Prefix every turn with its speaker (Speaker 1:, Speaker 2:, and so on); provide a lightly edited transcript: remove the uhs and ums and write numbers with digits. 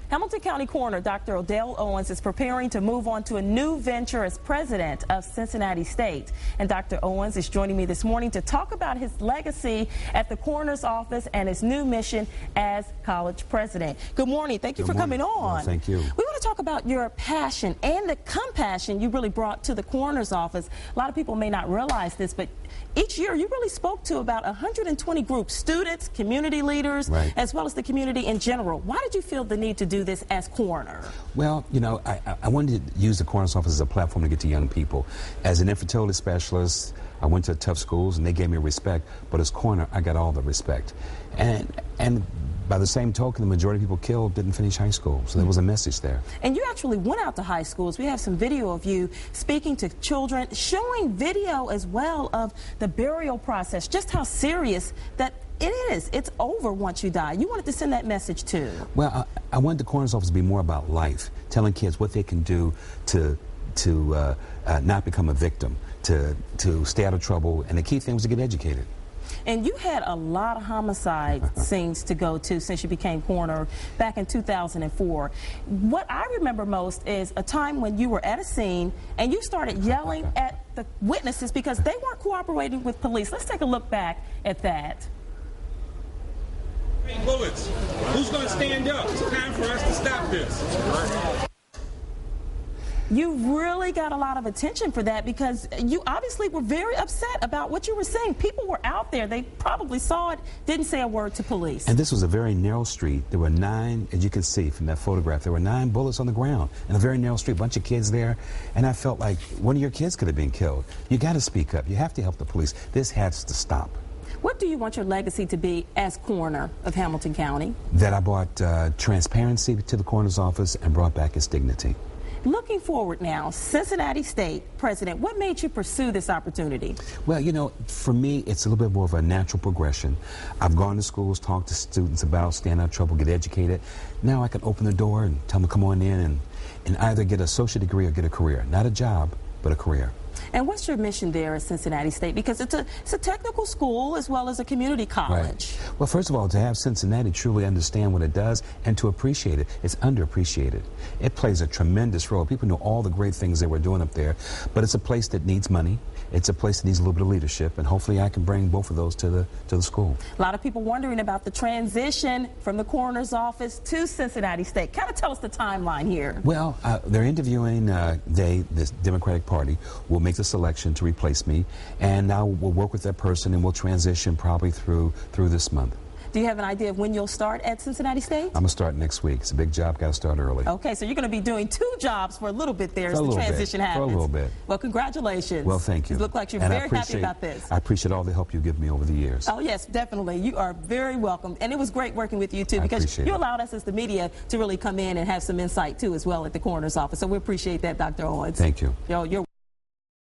Speaker 1: Hamilton County Coroner Dr. Owens is preparing to move on to a new venture as president of Cincinnati State. And Dr. Owens is joining me this morning to talk about his legacy at the coroner's office and his new mission as college president. Good morning. Thank you for coming on.
Speaker 2: Well, thank you.
Speaker 1: We want to talk about your passion and the compassion you really brought to the coroner's office. A lot of people may not realize this, but each year you really spoke to about 120 groups, students, community leaders,
Speaker 2: right,
Speaker 1: as well as the community in general. Why did you feel the need to do this as coroner?
Speaker 2: Well, you know, I wanted to use the coroner's office as a platform to get to young people. As an infertility specialist, I went to tough schools and they gave me respect, but as coroner, I got all the respect. And by the same token, the majority of people killed didn't finish high school, so there was a message there. And
Speaker 1: you actually went out to high schools. We have some video of you speaking to children, showing video as well of the burial process, just how serious that it is. It's over once you die. You wanted to send that message too.
Speaker 2: Well, I wanted the coroner's office to be more about life, telling kids what they can do to not become a victim, to stay out of trouble, and the key thing was to get educated.
Speaker 1: And you had a lot of homicide scenes to go to since you became coroner back in 2004. What I remember most is a time when you were at a scene and you started yelling at the witnesses because they weren't cooperating with police. Let's take a look back at that.
Speaker 3: Bullets. Who's going to stand up? It's time for us to stop this.
Speaker 1: You really got a lot of attention for that because you obviously were very upset about what you were saying. People were out there. They probably saw it, didn't say a word to police.
Speaker 2: And this was a very narrow street. There were 9, as you can see from that photograph, there were 9 bullets on the ground in a very narrow street, a bunch of kids there. And I felt like one of your kids could have been killed. You got to speak up. You have to help the police. This has to stop.
Speaker 1: What do you want your legacy to be as coroner of Hamilton County?
Speaker 2: That I brought transparency to the coroner's office and brought back its dignity.
Speaker 1: Looking forward now, Cincinnati State president, what made you pursue this opportunity?
Speaker 2: Well, you know, for me, it's a little bit more of a natural progression. I've gone to schools, talked to students about staying out of trouble, get educated. Now I can open the door and tell them to come on in and either get an associate degree or get a career. Not a job, but a career.
Speaker 1: And what's your mission there at Cincinnati State? Because it's a technical school as well as a community college.
Speaker 2: Right. Well, first of all, to have Cincinnati truly understand what it does and to appreciate it. It's underappreciated. It plays a tremendous role. People know all the great things they were doing up there, but it's a place that needs money. It's a place that needs a little bit of leadership, and hopefully I can bring both of those to the school.
Speaker 1: A lot of people wondering about the transition from the coroner's office to Cincinnati State. Kind of tell us the timeline here.
Speaker 2: Well, they're interviewing, this Democratic Party will make the selection to replace me, and now we'll work with that person and we'll transition probably through this month.
Speaker 1: Do you have an idea of when you'll start at Cincinnati State?
Speaker 2: I'm going to start next week. It's a big job. Got to start early.
Speaker 1: Okay, so you're going to be doing 2 jobs for a little bit there as the transition happens.
Speaker 2: For a little bit.
Speaker 1: Well, congratulations.
Speaker 2: Well, thank you.
Speaker 1: You look like you're very happy about this.
Speaker 2: I appreciate all the help you give me over the years.
Speaker 1: Oh, yes, definitely. You are very welcome. And it was great working with you, too, because you allowed us as the media to really come in and have some insight, too, as well at the coroner's office. So we appreciate that, Dr. Owens.
Speaker 2: Thank you.
Speaker 1: You're